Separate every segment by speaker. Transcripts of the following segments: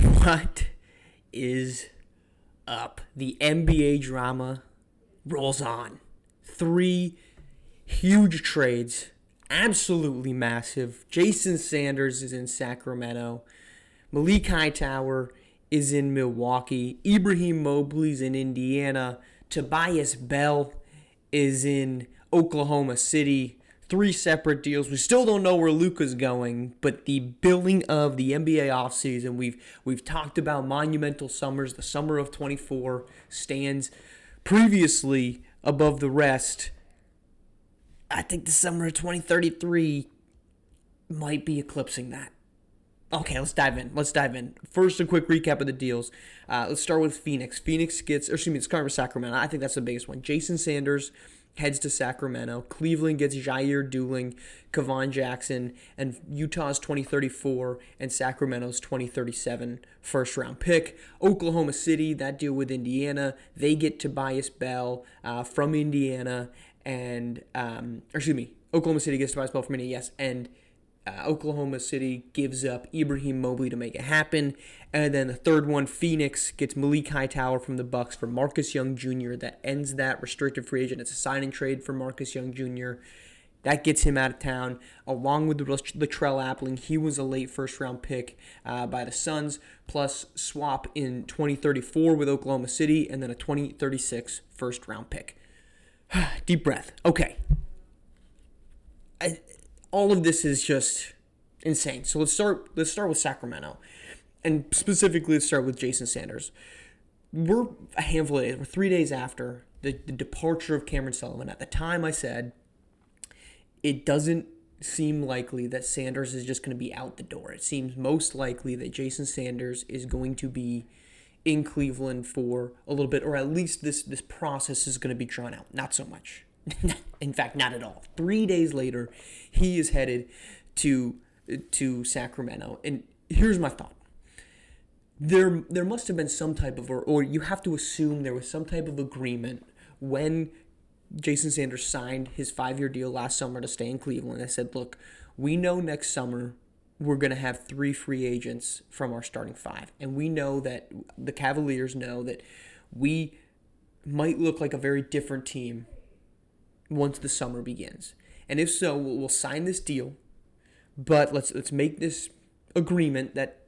Speaker 1: What is up? The NBA drama rolls on. 3 huge trades, absolutely massive. Jason Sanders is in Sacramento. Malik Hightower is in Milwaukee. Ibrahim Mobley's in Indiana. Tobias Bell is in Oklahoma City. 3 separate deals. We still don't know where Luka's going, but the billing of the NBA offseason, we've talked about monumental summers. The summer of 24 stands previously above the rest. I think the summer of 2033 might be eclipsing that. Okay, let's dive in. First, a quick recap of the deals. Let's start with Phoenix. Let's start with Sacramento. I think that's the biggest one. Jason Sanders heads to Sacramento. Cleveland gets Jair Dooling, Kevon Jackson, and Utah's 2034 and Sacramento's 2037 first-round pick. Oklahoma City, that deal with Indiana, they get Tobias Bell from Indiana, and Oklahoma City gets Tobias Bell from Indiana, yes, and Oklahoma City gives up Ibrahim Mobley to make it happen. And then the third one, Phoenix gets Malik Hightower from the Bucks for Marcus Young Jr. That ends that restricted free agent. It's a sign and trade for Marcus Young Jr. That gets him out of town, along with Latrell Appling. He was a late first-round pick by the Suns, plus swap in 2034 with Oklahoma City, and then a 2036 first-round pick. Deep breath. Okay. All of this is just insane. So let's start with Sacramento. And specifically, let's start with Jason Sanders. We're a handful of days, we're 3 days after the departure of Cameron Sullivan. At the time, I said it doesn't seem likely that Sanders is just going to be out the door. It seems most likely that Jason Sanders is going to be in Cleveland for a little bit, or at least this process is going to be drawn out. Not so much. In fact, not at all. 3 days later, he is headed to Sacramento. And here's my thought. There must have been some type of, or you have to assume there was some type of agreement when Jason Sanders signed his 5-year deal last summer to stay in Cleveland. They said, look, we know next summer we're going to have 3 free agents from our starting 5. And we know that the Cavaliers know that we might look like a very different team once the summer begins. And if so, we'll sign this deal, but let's make this agreement that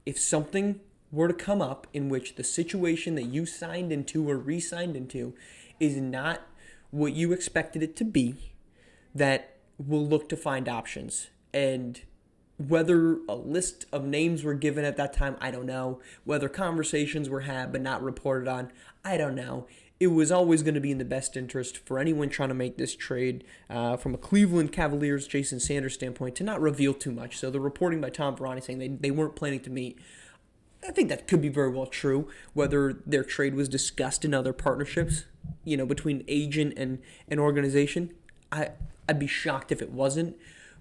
Speaker 1: if something were to come up in which the situation that you signed into or re-signed into is not what you expected it to be, that we'll look to find options. And whether a list of names were given at that time, I don't know. Whether conversations were had but not reported on, I don't know. It was always going to be in the best interest for anyone trying to make this trade from a Cleveland Cavaliers, Jason Sanders standpoint to not reveal too much. So the reporting by Tom Varane saying they weren't planning to meet, I think that could be very well true. Whether their trade was discussed in other partnerships, between agent and an organization, I'd be shocked if it wasn't.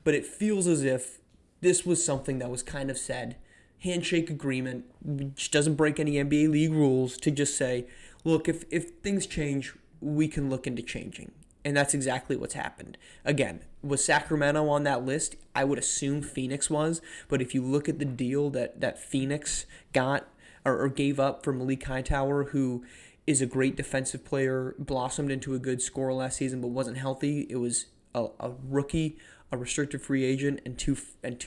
Speaker 1: But it feels as if this was something that was kind of said, handshake agreement, which doesn't break any NBA league rules, to just say, look, if things change, we can look into changing. And that's exactly what's happened. Again, was Sacramento on that list? I would assume Phoenix was. But if you look at the deal that Phoenix got or gave up for Malik Hightower, who is a great defensive player, blossomed into a good scorer last season but wasn't healthy. It was a rookie, a restricted free agent, and two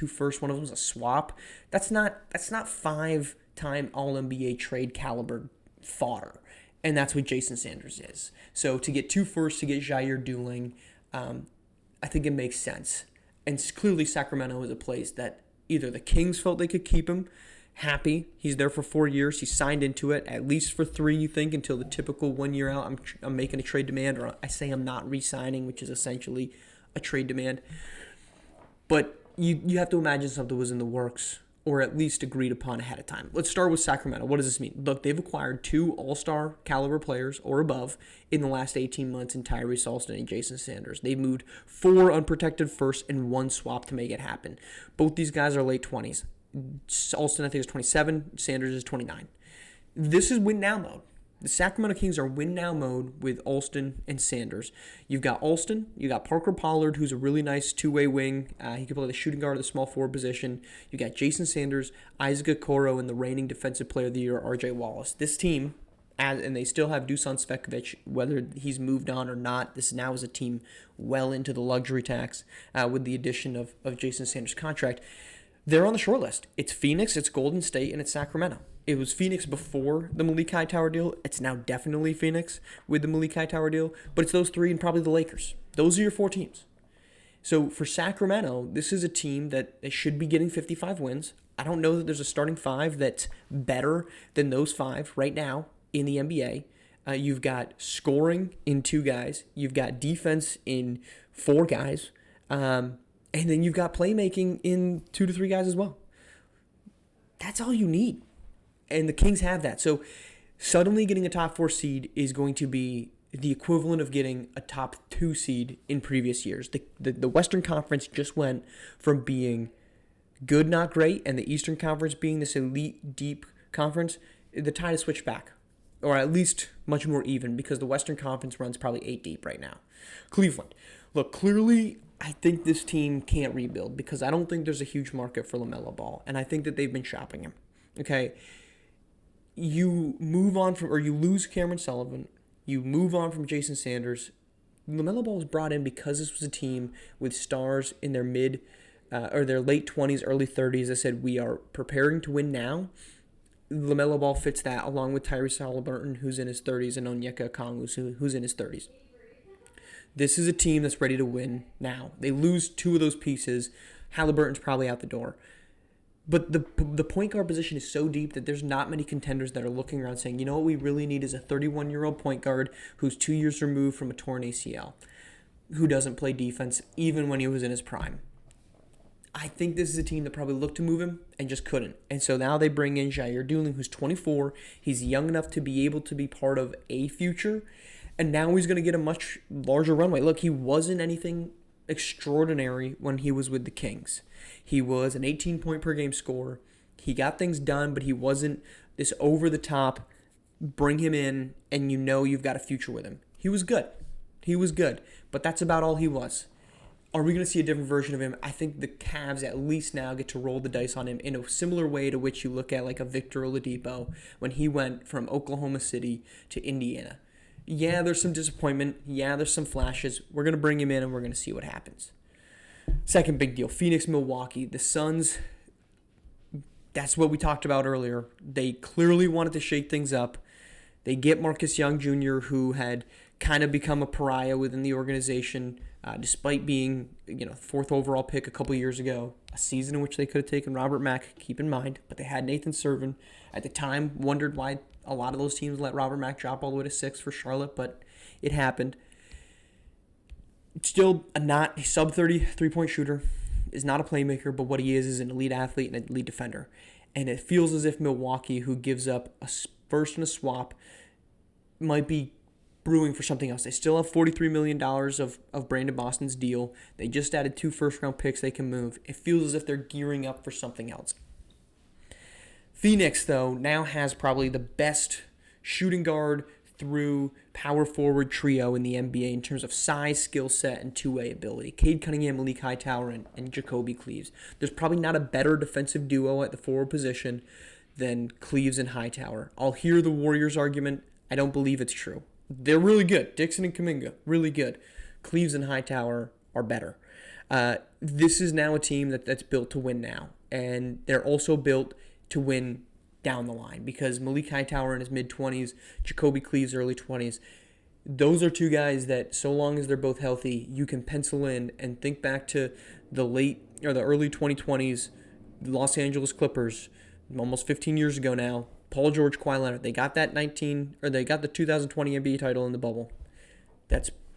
Speaker 1: first. One of them was a swap. That's not 5-time All-NBA trade caliber fodder. And that's what Jason Sanders is. So to get 2 firsts, to get Jair Dooling, I think it makes sense. And clearly Sacramento is a place that either the Kings felt they could keep him happy. He's there for 4 years. He signed into it, at least for 3, you think, until the typical 1 year out. I'm making a trade demand, or I say I'm not re-signing, which is essentially a trade demand. But you have to imagine something was in the works, or at least agreed upon ahead of time. Let's start with Sacramento. What does this mean? Look, they've acquired 2 all-star caliber players or above in the last 18 months in Tyrese Alston and Jason Sanders. They've moved 4 unprotected firsts and 1 swap to make it happen. Both these guys are late 20s. Alston, I think, is 27. Sanders is 29. This is win-now mode. The Sacramento Kings are win now mode with Alston and Sanders. You've got Alston, you got Parker Pollard, who's a really nice two-way wing. He can play the shooting guard at the small forward position. You got Jason Sanders, Isaac Okoro, and the reigning Defensive Player of the Year, R.J. Wallace. This team, and they still have Dusan Svekovic, whether he's moved on or not. This now is a team well into the luxury tax with the addition of Jason Sanders' contract. They're on the short list. It's Phoenix, it's Golden State, and it's Sacramento. It was Phoenix before the Malik Hightower deal. It's now definitely Phoenix with the Malik Hightower deal. But it's those three and probably the Lakers. Those are your four teams. So for Sacramento, this is a team that they should be getting 55 wins. I don't know that there's a starting five that's better than those five right now in the NBA. You've got scoring in two guys. You've got defense in four guys. And then you've got playmaking in 2 to 3 guys as well. That's all you need. And the Kings have that. So suddenly getting a top 4 seed is going to be the equivalent of getting a top 2 seed in previous years. The Western Conference just went from being good, not great, and the Eastern Conference being this elite, deep conference. The tide has switched back, or at least much more even, because the Western Conference runs probably 8 deep right now. Cleveland. Look, clearly, I think this team can't rebuild because I don't think there's a huge market for LaMelo Ball, and I think that they've been shopping him. Okay? You move on from, or you lose Cameron Sullivan, you move on from Jason Sanders. LaMelo Ball was brought in because this was a team with stars in their their late 20s, early 30s. I said, we are preparing to win now. LaMelo Ball fits that, along with Tyrese Haliburton, who's in his 30s, and Onyeka Okongwu, who's in his 30s. This is a team that's ready to win now. They lose 2 of those pieces. Haliburton's probably out the door. But the point guard position is so deep that there's not many contenders that are looking around saying, you know what we really need is a 31-year-old point guard who's 2 years removed from a torn ACL, who doesn't play defense even when he was in his prime. I think this is a team that probably looked to move him and just couldn't. And so now they bring in Jair Dooling, who's 24. He's young enough to be able to be part of a future, and now he's going to get a much larger runway. Look, he wasn't anything extraordinary when he was with the Kings. He was an 18-point-per-game scorer. He got things done, but he wasn't this over-the-top, bring him in, and you know you've got a future with him. He was good. He was good, but that's about all he was. Are we going to see a different version of him? I think the Cavs at least now get to roll the dice on him in a similar way to which you look at like a Victor Oladipo when he went from Oklahoma City to Indiana. Yeah, there's some disappointment. Yeah, there's some flashes. We're going to bring him in and we're going to see what happens. Second big deal, Phoenix, Milwaukee. The Suns, that's what we talked about earlier. They clearly wanted to shake things up. They get Marcus Young Jr., who had kind of become a pariah within the organization, despite being, 4th overall pick a couple years ago, a season in which they could have taken Robert Mack, keep in mind, but they had Nathan Servin. At the time, wondered why a lot of those teams let Robert Mack drop all the way to 6 for Charlotte, but it happened. Still not a sub-30 3-point shooter, is not a playmaker, but what he is an elite athlete and an elite defender. And it feels as if Milwaukee, who gives up a first and a swap, might be brewing for something else. They still have $43 million of Brandon Boston's deal. They just added 2 first-round picks they can move. It feels as if they're gearing up for something else. Phoenix, though, now has probably the best shooting guard through power forward trio in the NBA in terms of size, skill set, and two-way ability. Cade Cunningham, Malik Hightower, and Jacoby Cleaves. There's probably not a better defensive duo at the forward position than Cleaves and Hightower. I'll hear the Warriors argument. I don't believe it's true. They're really good. Dixon and Kuminga, really good. Cleaves and Hightower are better. This is now a team that's built to win now. And they're also built to win down the line because Malik Hightower in his mid-20s, Jacoby Cleaves early 20s, those are 2 guys that so long as they're both healthy, you can pencil in and think back to the early 2020s, the Los Angeles Clippers, almost 15 years ago now. Paul George, Kawhi Leonard, they got they got the 2020 NBA title in the bubble.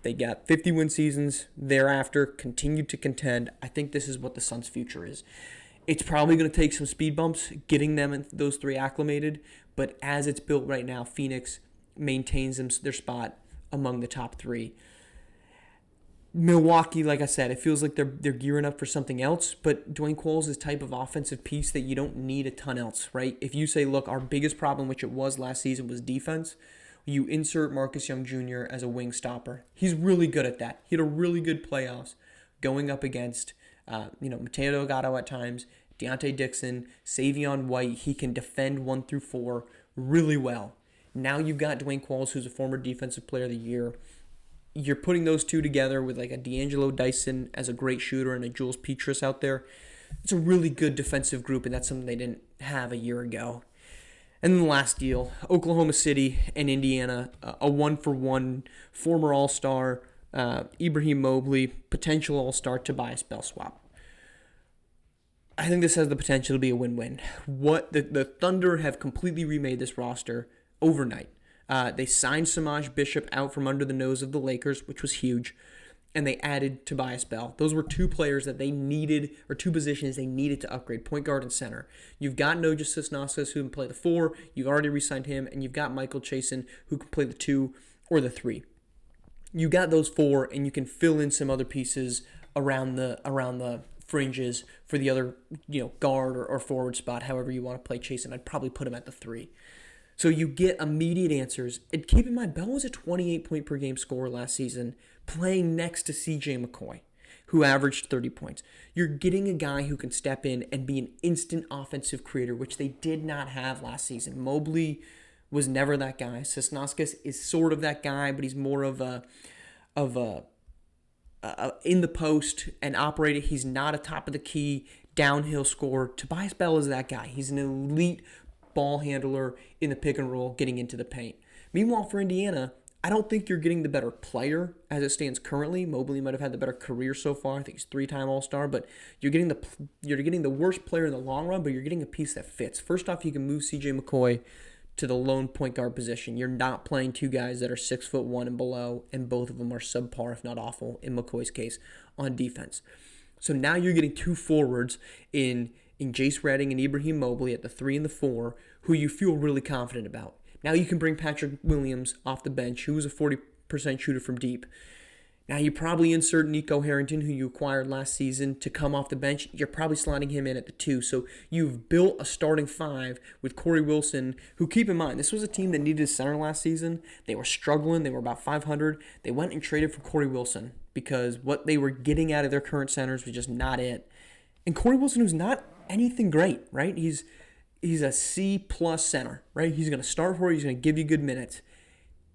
Speaker 1: They got 50 win seasons thereafter, continued to contend. I think this is what the Suns' future is. It's probably going to take some speed bumps getting them and those 3 acclimated, but as it's built right now, Phoenix maintains their spot among the top 3. Milwaukee, like I said, it feels like they're gearing up for something else, but Dwayne Qualls is the type of offensive piece that you don't need a ton else, right? If you say, look, our biggest problem, which it was last season, was defense, you insert Marcus Young Jr. as a wing stopper. He's really good at that. He had a really good playoffs going up against, Mateo Delgado at times, Deontay Dixon, Savion White. He can defend 1 through 4 really well. Now you've got Dwayne Qualls, who's a former Defensive Player of the Year. You're putting those two together with like a D'Angelo Dyson as a great shooter and a Jules Petrus out there. It's a really good defensive group, and that's something they didn't have a year ago. And then the last deal, Oklahoma City and Indiana, a 1-for-1 former All-Star Ibrahim Mobley, potential All-Star Tobias Bell swap. I think this has the potential to be a win-win. The Thunder have completely remade this roster overnight. They signed Samaj Bishop out from under the nose of the Lakers, which was huge, and they added Tobias Bell. Those were two players that they needed, or two positions they needed to upgrade, point guard and center. You've got Noja Sisnauskas, who can play the 4. You've already re-signed him, and you've got Michael Chasen, who can play the 2 or the 3. You got those 4, and you can fill in some other pieces around the fringes for the other, guard or forward spot, however you want to play Chasen. I'd probably put him at the 3. So you get immediate answers. And keep in mind, Bell was a 28-point-per-game scorer last season, playing next to C.J. McCoy, who averaged 30 points. You're getting a guy who can step in and be an instant offensive creator, which they did not have last season. Mobley was never that guy. Sisnauskas is sort of that guy, but he's more of a in the post and operator. He's not a top-of-the-key downhill scorer. Tobias Bell is that guy. He's an elite ball handler in the pick and roll, getting into the paint. Meanwhile, for Indiana, I don't think you're getting the better player as it stands currently. Mobley might have had the better career so far. I think he's 3-time All-Star, but you're getting the worst player in the long run, but you're getting a piece that fits. First off, you can move C.J. McCoy to the lone point guard position. You're not playing two guys that are 6'1" and below, and both of them are subpar, if not awful, in McCoy's case, on defense. So now you're getting two forwards in Jace Redding and Ibrahim Mobley at the 3 and the 4, who you feel really confident about. Now you can bring Patrick Williams off the bench, who was a 40% shooter from deep. Now you probably insert Nico Harrington, who you acquired last season, to come off the bench. You're probably sliding him in at the 2. So you've built a starting 5 with Corey Wilson, who, keep in mind, this was a team that needed a center last season. They were struggling. They were about 500. They went and traded for Corey Wilson because what they were getting out of their current centers was just not it. And Corey Wilson, who's not anything great, right? He's a C-plus center, right? He's going to start for you. He's going to give you good minutes.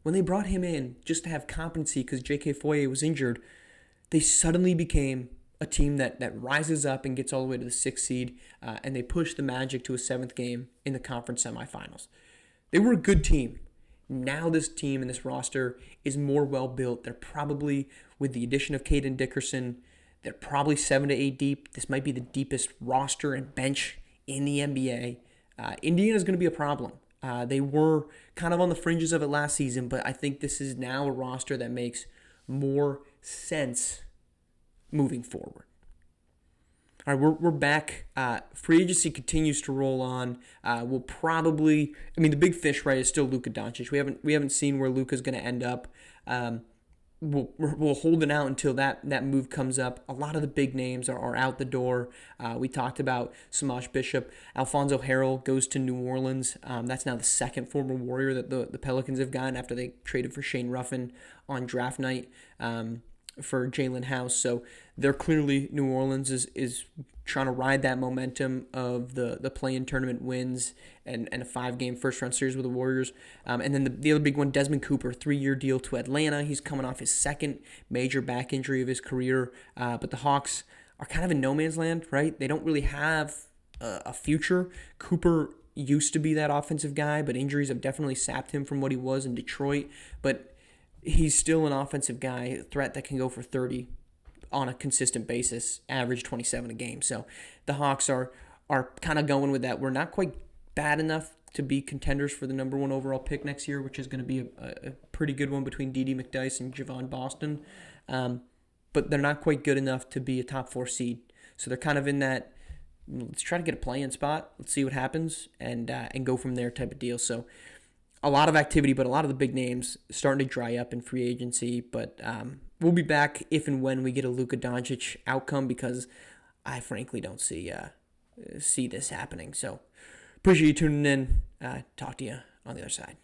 Speaker 1: When they brought him in just to have competency because J.K. Foye was injured, they suddenly became a team that rises up and gets all the way to the 6th seed, and they pushed the Magic to a 7th game in the conference semifinals. They were a good team. Now this team and this roster is more well-built. They're probably, with the addition of Caden Dickerson, they're probably 7 to 8 deep. This might be the deepest roster and bench in the NBA. Indiana's going to be a problem. They were kind of on the fringes of it last season, but I think this is now a roster that makes more sense moving forward. All right, we're back. Free agency continues to roll on. We'll probably, the big fish, right, is still Luka Doncic. We haven't seen where Luka's going to end up. We'll hold it out until that move comes up. A lot of the big names are out the door. We talked about Samaj Bishop. Alfonso Harrell goes to New Orleans. That's now the second former Warrior that the Pelicans have gotten after they traded for Shane Ruffin on draft night for Jalen House. So they're clearly, New Orleans is trying to ride that momentum of the play-in tournament wins and a 5-game first-round series with the Warriors. And then the other big one, Desmond Cooper, 3-year deal to Atlanta. He's coming off his second major back injury of his career. But the Hawks are kind of in no man's land, right? They don't really have a future. Cooper used to be that offensive guy, but injuries have definitely sapped him from what he was in Detroit. But he's still an offensive guy, a threat that can go for 30 on a consistent basis, average 27 a game. So the Hawks are kind of going with that. We're not quite bad enough to be contenders for the number 1 overall pick next year, which is going to be a pretty good one between Dede McDyess and Javon Boston. But they're not quite good enough to be a top 4 seed. So they're kind of in that, let's try to get a play-in spot, let's see what happens, and go from there type of deal. So a lot of activity, but a lot of the big names starting to dry up in free agency. But we'll be back if and when we get a Luka Doncic outcome, because I frankly don't see this happening. So appreciate you tuning in. Talk to you on the other side.